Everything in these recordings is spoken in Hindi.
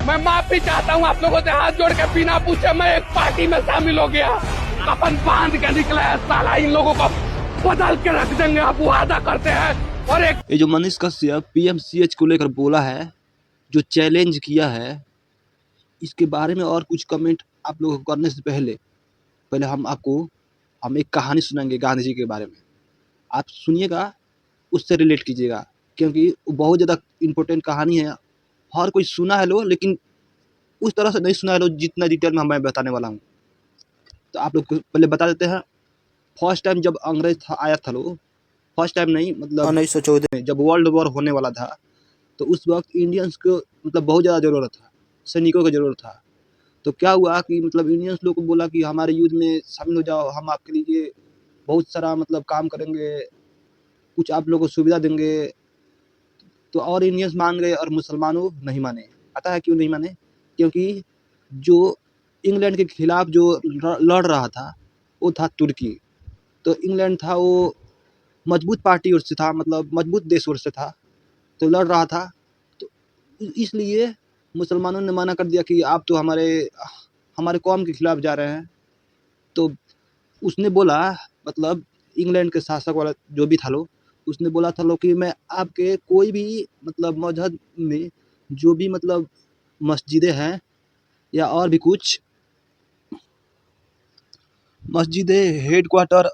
मैं माफी चाहता हूँ आप लोगों से हाथ जोड़ के, बिना पूछे मैं एक पार्टी में शामिल हो गया। अपन बांध के निकला है, साला इन लोगों को बदल के रख देंगे, आप वादा करते हैं। और एक ये जो मनीष कश्यप पीएमसीएच को लेकर बोला है, जो चैलेंज किया है, इसके बारे में और कुछ कमेंट आप लोगों को करने से पहले हम एक कहानी सुनाएंगे गांधी जी के बारे में। आप सुनिएगा, उससे रिलेट कीजिएगा, क्योंकि वो बहुत ज़्यादा इम्पोर्टेंट कहानी है। हर कोई सुना है लो, लेकिन उस तरह से नहीं सुना है लो जितना डिटेल में मैं बताने वाला हूँ। तो आप लोग को पहले बता देते हैं। फर्स्ट टाइम जब अंग्रेज आया था लो, फर्स्ट टाइम नहीं, मतलब 1914 में जब वर्ल्ड वॉर होने वाला था, तो उस वक्त इंडियंस को मतलब बहुत ज़्यादा ज़रूरत था, सैनिकों की ज़रूरत था। तो क्या हुआ कि मतलब इंडियंस लोग को बोला कि हमारे युद्ध में शामिल हो जाओ, हम आपके लिए बहुत सारा मतलब काम करेंगे, कुछ आप लोगों को सुविधा देंगे। तो और इंडियंस मान गए और मुसलमानों नहीं माने। पता है क्यों नहीं माने? क्योंकि जो इंग्लैंड के खिलाफ जो लड़ रहा था वो था तुर्की। तो इंग्लैंड था वो मजबूत पार्टी ओर से था, मतलब मजबूत देश ओर से था, तो लड़ रहा था। तो इसलिए मुसलमानों ने मना कर दिया कि आप तो हमारे कौम के खिलाफ जा रहे हैं। तो उसने बोला, मतलब इंग्लैंड के शासक वाला जो भी था लो, उसने बोला था लो कि मैं आपके कोई भी मतलब मजहब में जो भी मतलब मस्जिदें हैं या और भी कुछ मस्जिदें, हेड क्वार्टर,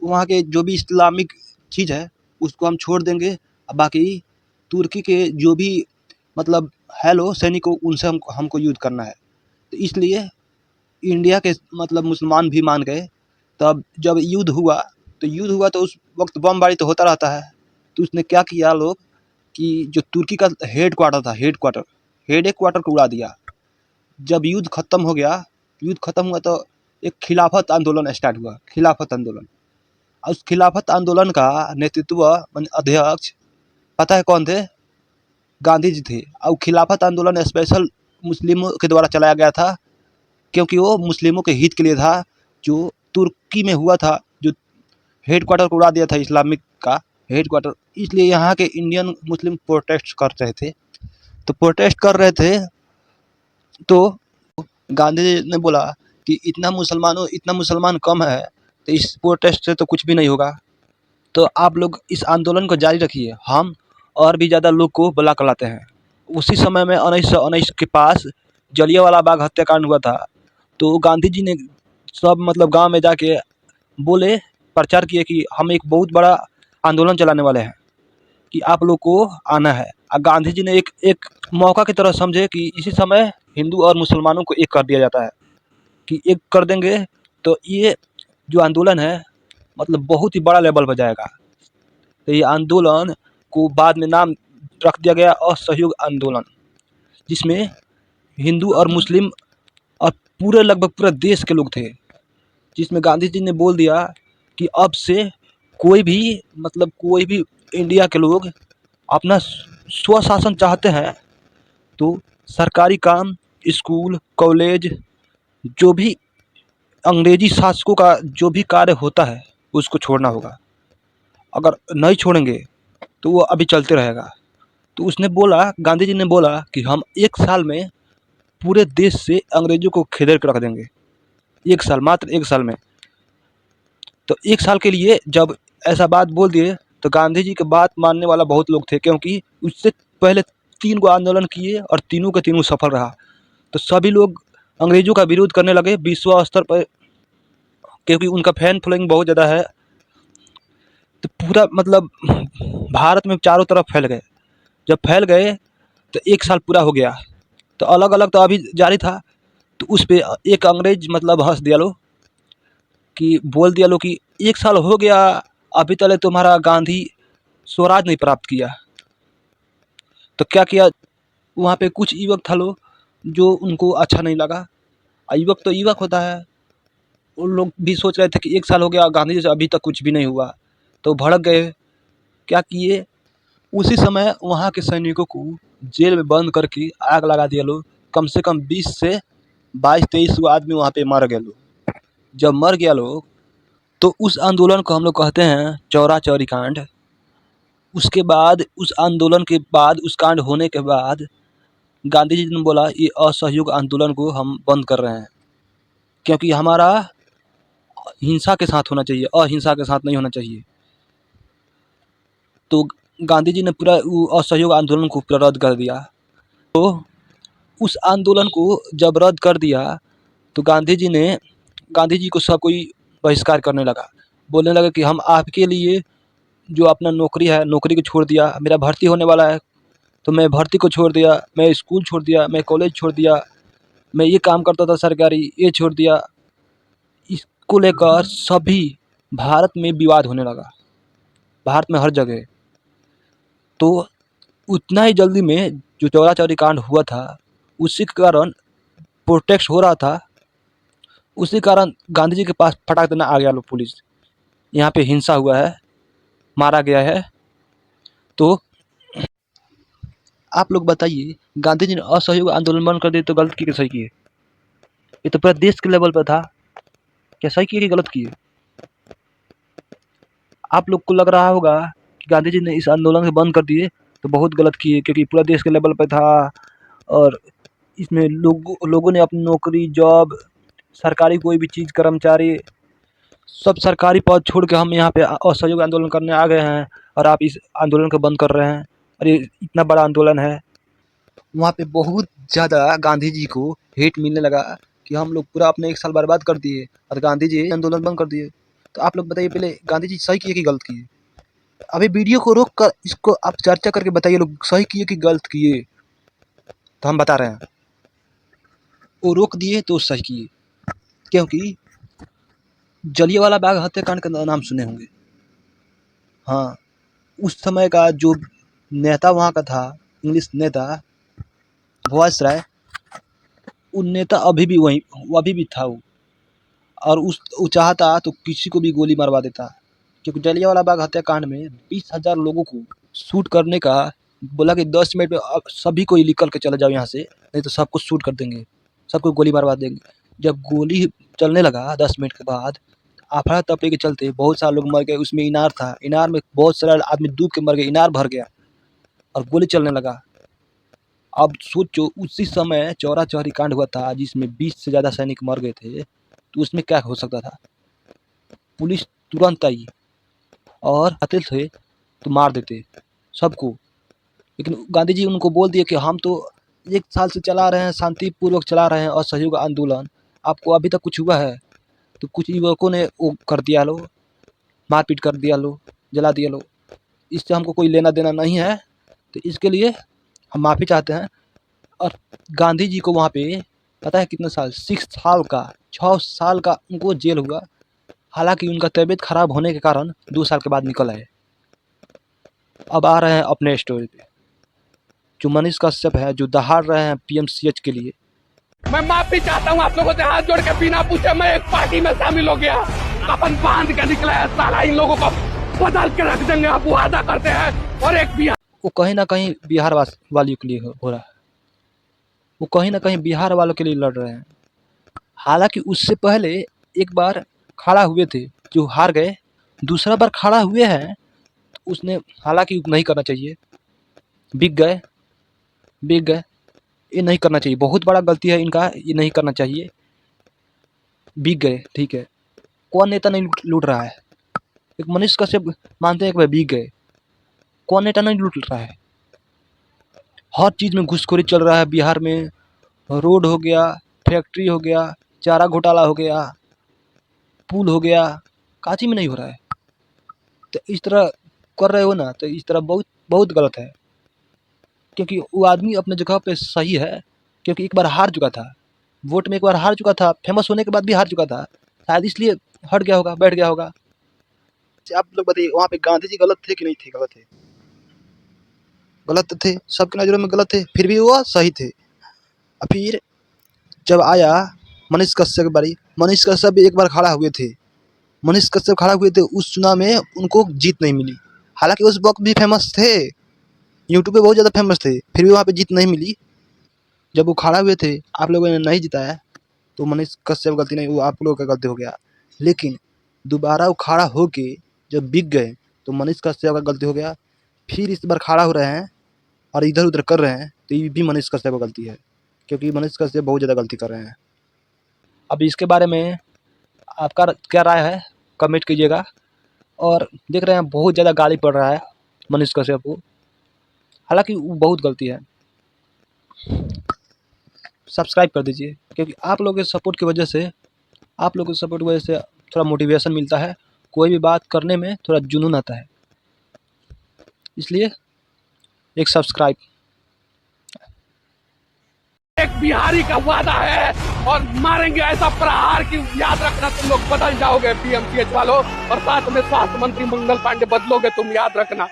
वहाँ के जो भी इस्लामिक चीज़ है उसको हम छोड़ देंगे। बाकी तुर्की के जो भी मतलब है लो सैनिकों, उनसे हमको युद्ध करना है। तो इसलिए इंडिया के मतलब मुसलमान भी मान गए। तब जब युद्ध हुआ तो उस वक्त बमबारी तो होता रहता है। तो उसने क्या किया लोग कि जो तुर्की का हेड क्वार्टर था, हेड क्वार्टर को उड़ा दिया। जब युद्ध खत्म हुआ तो एक खिलाफत आंदोलन स्टार्ट हुआ, खिलाफत आंदोलन। और उस खिलाफत आंदोलन का नेतृत्व अध्यक्ष पता है कौन थे? गांधी जी थे। और खिलाफत आंदोलन स्पेशल मुस्लिमों के द्वारा चलाया गया था, क्योंकि वो मुस्लिमों के हित के लिए था। जो तुर्की में हुआ था, जो हेड क्वार्टर को उड़ा दिया था इस्लामिक का हेड क्वार्टर, इसलिए यहाँ के इंडियन मुस्लिम प्रोटेस्ट कर रहे थे। तो प्रोटेस्ट कर रहे थे तो गांधी जी ने बोला कि इतना मुसलमान कम है, तो इस प्रोटेस्ट से तो कुछ भी नहीं होगा। तो आप लोग इस आंदोलन को जारी रखिए, हम और भी ज़्यादा लोग को बुला कर लाते हैं। उसी समय में 1919 के पास जलियांवाला बाग हत्याकांड हुआ था। तो गांधी जी ने सब मतलब गांव में जाके बोले, प्रचार किए कि हम एक बहुत बड़ा आंदोलन चलाने वाले हैं, कि आप लोग को आना है। और गांधी जी ने एक मौका की तरह समझे कि इसी समय हिंदू और मुसलमानों को एक कर दिया जाता है, कि एक कर देंगे तो ये जो आंदोलन है मतलब बहुत ही बड़ा लेवल पर जाएगा। तो ये आंदोलन को बाद में नाम रख दिया गया असहयोग आंदोलन, जिसमें हिंदू और मुस्लिम और लगभग पूरा देश के लोग थे। जिसमें गांधी जी ने बोल दिया कि अब से कोई भी इंडिया के लोग अपना स्वशासन चाहते हैं तो सरकारी काम, स्कूल, कॉलेज, जो भी अंग्रेजी शासकों का जो भी कार्य होता है उसको छोड़ना होगा। अगर नहीं छोड़ेंगे तो वो अभी चलते रहेगा। तो गांधी जी ने बोला कि हम 1 साल में पूरे देश से अंग्रेजों को खदेड़ के रख देंगे। 1 साल, मात्र 1 साल में। तो 1 साल के लिए जब ऐसा बात बोल दिए तो गांधी जी की बात मानने वाला बहुत लोग थे, क्योंकि उससे पहले 3 गो आंदोलन किए और तीनों के तीनों सफल रहा। तो सभी लोग अंग्रेजों का विरोध करने लगे विश्व स्तर पर, क्योंकि उनका फैन फॉलोइंग बहुत ज़्यादा है। तो पूरा मतलब भारत में चारों तरफ फैल गए। जब फैल गए तो 1 साल पूरा हो गया, तो अलग अलग तो अभी जारी था। तो उस पर एक अंग्रेज मतलब हंस दिया लो, कि बोल दिया लो कि 1 साल हो गया, अभी तक तुम्हारा गांधी स्वराज नहीं प्राप्त किया। तो क्या किया, वहाँ पे कुछ युवक था लो जो उनको अच्छा नहीं लगा। युवक तो युवक होता है, उन लोग भी सोच रहे थे कि 1 साल हो गया, गांधी जी से अभी तक कुछ भी नहीं हुआ। तो भड़क गए। क्या किए, उसी समय वहाँ के सैनिकों को जेल में बंद करके आग लगा दिया लोग। कम से कम 20 से 22-23 आदमी वहाँ पे मर गए लोग। जब मर गया लोग तो उस आंदोलन को हम लोग कहते हैं चौरा चौरी कांड। उसके बाद उस आंदोलन के बाद, उस कांड होने के बाद गांधी जी ने बोला ये असहयोग आंदोलन को हम बंद कर रहे हैं, क्योंकि हमारा हिंसा के साथ होना चाहिए, अहिंसा के साथ नहीं होना चाहिए। तो गांधी जी ने पूरा वो असहयोग आंदोलन को पूरा रद्द कर दिया। तो उस आंदोलन को जब रद्द कर दिया तो गांधी जी को सब कोई बहिष्कार करने लगा, बोलने लगा कि हम आपके लिए जो अपना नौकरी है, नौकरी को छोड़ दिया, मेरा भर्ती होने वाला है तो मैं भर्ती को छोड़ दिया, मैं स्कूल छोड़ दिया, मैं कॉलेज छोड़ दिया, मैं ये काम करता था सरकारी, ये छोड़ दिया। इसको लेकर सभी भारत में विवाद होने लगा, भारत में हर जगह। तो उतना ही जल्दी में जो चौरा-चौरी कांड हुआ था, उसी के कारण प्रोटेस्ट हो रहा था, उसी कारण गांधी जी के पास फटाक देना आ गया लोग पुलिस, यहाँ पे हिंसा हुआ है, मारा गया है। तो आप लोग बताइए, गांधी जी ने असहयोग आंदोलन बंद कर दिए तो गलत किए कि सही किए? ये तो पूरा देश के लेवल पर था, क्या सही किए कि गलत किए? आप लोग को लग रहा होगा कि गांधी जी ने इस आंदोलन को बंद कर दिए तो बहुत गलत किए, क्योंकि पूरा देश के लेवल पर था और इसमें लोगों ने अपनी नौकरी, जॉब, सरकारी कोई भी चीज़, कर्मचारी, सब सरकारी पद छोड़ के हम यहाँ पे असहयोग आंदोलन करने आ गए हैं और आप इस आंदोलन को बंद कर रहे हैं और ये इतना बड़ा आंदोलन है। वहाँ पे बहुत ज़्यादा गांधी जी को हेट मिलने लगा कि हम लोग पूरा अपने 1 साल बर्बाद कर दिए और गांधी जी आंदोलन बंद कर दिए। तो आप लोग बताइए, पहले गांधी जी सही किए कि गलत किए? अभी वीडियो को रोक कर इसको आप चर्चा करके बताइए, लोग सही किए कि गलत किए? तो हम बता रहे हैं, वो रोक दिए तो सही किए, क्योंकि जलियांवाला बाग हत्याकांड का नाम सुने होंगे। हाँ, उस समय का जो नेता वहाँ का था, इंग्लिश नेता वायसराय, वो नेता अभी भी था वो, और वो चाहता तो किसी को भी गोली मरवा देता, क्योंकि जलियांवाला बाग हत्याकांड में 20,000 लोगों को शूट करने का बोला कि 10 मिनट में अब सभी को निकल के चले जाओ यहाँ से, नहीं तो सबको शूट कर देंगे, सबको गोली मरवा देंगे। जब गोली चलने लगा 10 मिनट के बाद, अफरा तफरी के चलते बहुत सारे लोग मर गए। उसमें इनार था, इनार में बहुत सारा आदमी डूब के मर गए, इनार भर गया और गोली चलने लगा। अब सोचो, उसी समय चौरा चौरी कांड हुआ था जिसमें 20 से ज़्यादा सैनिक मर गए थे, तो उसमें क्या हो सकता था? पुलिस तुरंत आई और आते थे तो मार देते सबको। लेकिन गांधी जी उनको बोल दिए कि हम तो 1 साल से चला रहे हैं, शांतिपूर्वक चला रहे हैं असहयोग आंदोलन, आपको अभी तक कुछ हुआ है? तो कुछ युवकों ने वो कर दिया लो, मारपीट कर दिया लो, जला दिया लो, इससे हमको कोई लेना देना नहीं है, तो इसके लिए हम माफ़ी चाहते हैं। और गांधी जी को वहाँ पे पता है कितने साल, 6 साल का उनको जेल हुआ। हालांकि उनका तबीयत खराब होने के कारण 2 साल के बाद निकल आए। अब आ रहे हैं अपने स्टोरी पे, जो मनीष कश्यप है, जो दहाड़ रहे हैं पीएमसीएच के लिए। मैं माफी चाहता हूँ आप लोगों से, हाथ जोड़ के बिना पूछे मैं एक पार्टी में शामिल हो गया, अपन बांध के निकला है, साला इन लोगों को बदल के रख देंगे, आप वादा करते हैं। और एक बिहार, वो कहीं ना कहीं बिहार वालों के लिए हो रहा है, वो कहीं ना कहीं बिहार वालों के लिए लड़ रहे हैं। हालांकि उससे पहले एक बार खड़ा हुए थे जो हार गए, दूसरा बार खड़ा हुए हैं तो उसने, हालांकि नहीं करना चाहिए, बिक गए, ये नहीं करना चाहिए, बहुत बड़ा गलती है इनका, ये नहीं करना चाहिए। बिक गए, ठीक है, कौन नेता नहीं लूट रहा है? एक मनीष कश्यप मानते हैं कि भाई बिक गए, कौन नेता नहीं लूट रहा है? हर चीज़ में घूसखोरी चल रहा है बिहार में, रोड हो गया, फैक्ट्री हो गया, चारा घोटाला हो गया, पुल हो गया, काची में नहीं हो रहा है। तो इस तरह कर रहे हो ना, तो इस तरह बहुत बहुत गलत है, क्योंकि वो आदमी अपने जगह पे सही है, क्योंकि एक बार हार चुका था, वोट में एक बार हार चुका था, फेमस होने के बाद भी हार चुका था, शायद इसलिए हट गया होगा, बैठ गया होगा। आप लोग बताइए, वहाँ पे गांधी जी गलत थे कि नहीं थे? गलत थे, गलत थे, सबकी नज़रों में गलत थे, फिर भी वो सही थे। और फिर जब आया मनीष कश्यप की बारी, मनीष कश्यप भी एक बार खड़ा हुए थे, मनीष कश्यप खड़ा हुए थे, उस चुनाव में उनको जीत नहीं मिली। हालांकि उस वक्त भी फेमस थे, यूट्यूब पे बहुत ज़्यादा फेमस थे, फिर भी वहाँ पे जीत नहीं मिली। जब वो खड़ा हुए थे, आप लोगों ने नहीं जिताया, तो मनीष कश्यप गलती नहीं, वो आप लोगों का गलती हो गया। लेकिन दोबारा वो खड़ा होके जब बिक गए, तो मनीष कश्यप का गलती हो गया। फिर इस बार खड़ा हो रहे हैं और इधर उधर कर रहे हैं तो ये भी मनीष कश्यप की गलती है, क्योंकि मनीष कश्यप बहुत ज़्यादा गलती कर रहे हैं। अब इसके बारे में आपका क्या राय है कमेंट कीजिएगा। और देख रहे हैं बहुत ज़्यादा गाली पड़ रहा है मनीष कश्यप को, हालांकि वो बहुत गलती है। सब्सक्राइब कर दीजिए, क्योंकि आप लोगों के सपोर्ट की वजह से थोड़ा मोटिवेशन मिलता है, कोई भी बात करने में थोड़ा जुनून आता है, इसलिए एक सब्सक्राइब। एक बिहारी का वादा है और मारेंगे ऐसा प्रहार कि याद रखना तुम लोग बदल जाओगे पीएमसीएच वालों, और साथ में स्वास्थ्य मंत्री मंगल पांडे बदलोगे तुम, याद रखना।